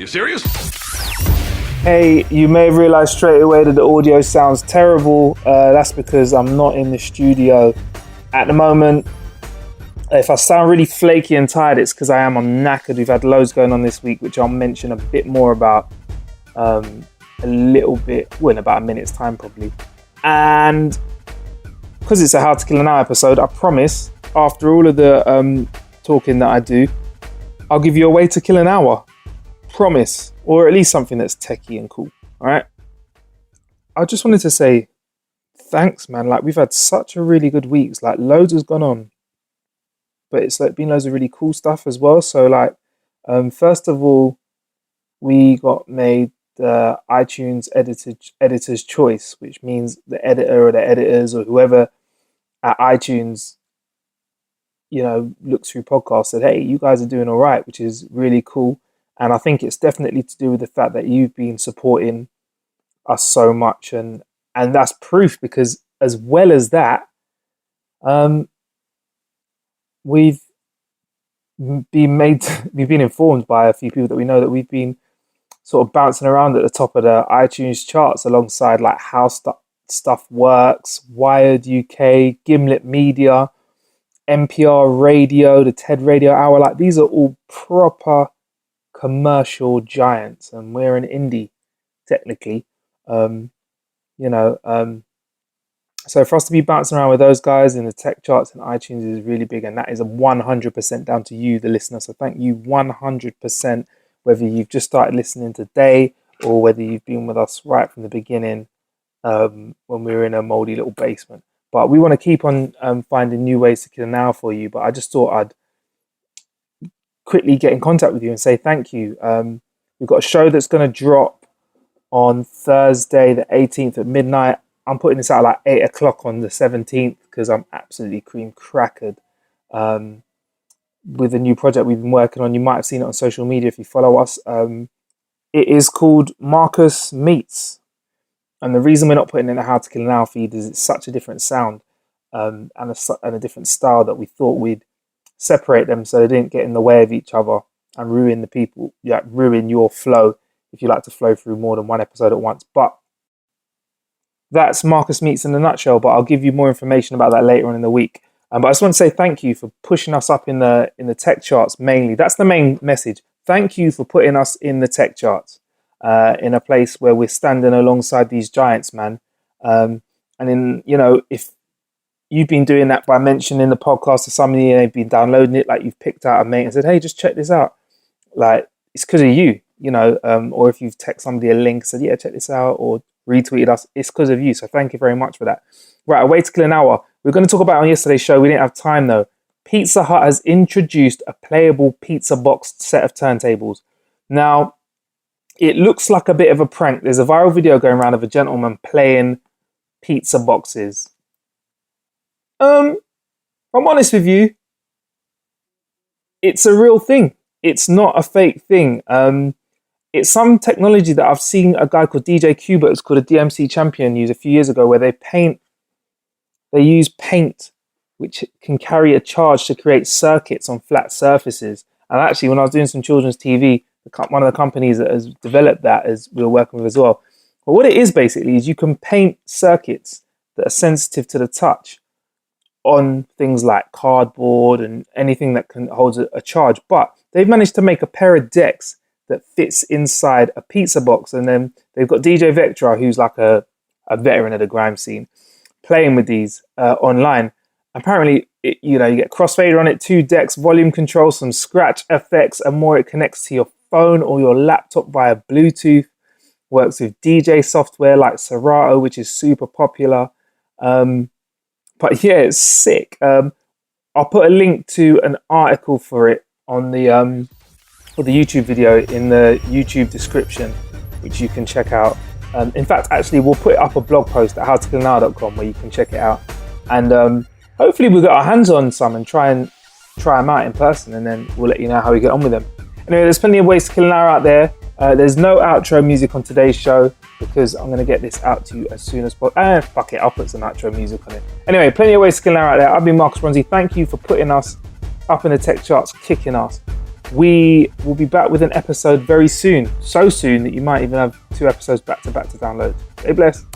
You serious? Hey, you may have realised straight away that the audio sounds terrible. That's because I'm not in the studio at the moment. If I sound really flaky and tired, it's because I'm knackered. We've had loads going on this week, which I'll mention a bit more about a little bit, well, in about a minute's time probably. And because it's a How to Kill an Hour episode, I promise, after all of the talking that I do, I'll give you a way to kill an hour. Promise. Or at least something that's techie and cool. All right. I just wanted to say thanks, man. Like, we've had such a really good week. Like, loads has gone on, but it's like been loads of really cool stuff as well. So like, first of all, we got made the iTunes editor's choice, which means the editor or the editors or whoever at iTunes, you know, looks through podcasts, said, hey, you guys are doing all right, which is really cool. And I think it's definitely to do with the fact that you've been supporting us so much. And that's proof, because as well as that, we've been informed by a few people that we know that we've been sort of bouncing around at the top of the iTunes charts alongside like How Stuff Works, Wired UK, Gimlet Media, NPR Radio, the TED Radio Hour. Like, these are all proper commercial giants, and we're an indie technically. So for us to be bouncing around with those guys in the tech charts and iTunes is really big, and that is 100% down to you, the listener. So thank you 100%, whether you've just started listening today or whether you've been with us right from the beginning, when we were in a moldy little basement. But we want to keep on finding new ways to kill an hour for you. But I just thought I'd quickly get in contact with you and say thank you. We've got a show that's going to drop on Thursday the 18th at midnight. I'm putting this out like 8 o'clock on the 17th because I'm absolutely cream crackered with a new project we've been working on. You might have seen it on social media if you follow us. It is called Marcus Meets. And the reason we're not putting in a How to Kill an Hour feed is it's such a different sound and a different style that we thought we'd separate them so they didn't get in the way of each other and ruin your flow if you like to flow through more than one episode at once. But that's Marcus Meets in a nutshell, but I'll give you more information about that later on in the week. But I just want to say thank you for pushing us up in the tech charts mainly. That's the main message. Thank you for putting us in the tech charts, in a place where we're standing alongside these giants, man. If you've been doing that by mentioning the podcast to somebody and they've been downloading it, like you've picked out a mate and said, hey, just check this out. Like, it's because of you, or if you've texted somebody a link, said, yeah, check this out, or retweeted us, it's because of you. So thank you very much for that. Right, a way to kill an hour. We're going to talk about it on yesterday's show. We didn't have time though. Pizza Hut has introduced a playable pizza box set of turntables. Now, it looks like a bit of a prank. There's a viral video going around of a gentleman playing pizza boxes. I'm honest with you, it's a real thing. It's not a fake thing. It's some technology that I've seen a guy called DJ Cuba, who's called a DMC champion, use a few years ago, where they use paint, which can carry a charge to create circuits on flat surfaces. And actually, when I was doing some children's TV, one of the companies that has developed that is we were working with as well. But what it is basically is you can paint circuits that are sensitive to the touch on things like cardboard and anything that can hold a charge. But they've managed to make a pair of decks that fits inside a pizza box. And then they've got DJ Vectra, who's like a veteran of the grime scene, playing with these online. Apparently, you get crossfader on it, 2 decks, volume control, some scratch effects, and more. It connects to your phone or your laptop via Bluetooth. Works with DJ software like Serato, which is super popular. But yeah, it's sick. I'll put a link to an article for it on the YouTube video in the YouTube description, which you can check out. In fact, actually, we'll put up a blog post at howtokillanour.com where you can check it out. And hopefully we'll get our hands on some and try them out in person, and then we'll let you know how we get on with them. Anyway, there's plenty of ways to kill an hour out there. There's no outro music on today's show because I'm going to get this out to you as soon as possible. Fuck it, I'll put some outro music on it. Anyway, plenty of ways to kill an hour out there. I've been Marcus Bronzy. Thank you for putting us up in the tech charts, kicking ass. We will be back with an episode very soon. So soon that you might even have 2 episodes back to back to download. Stay blessed.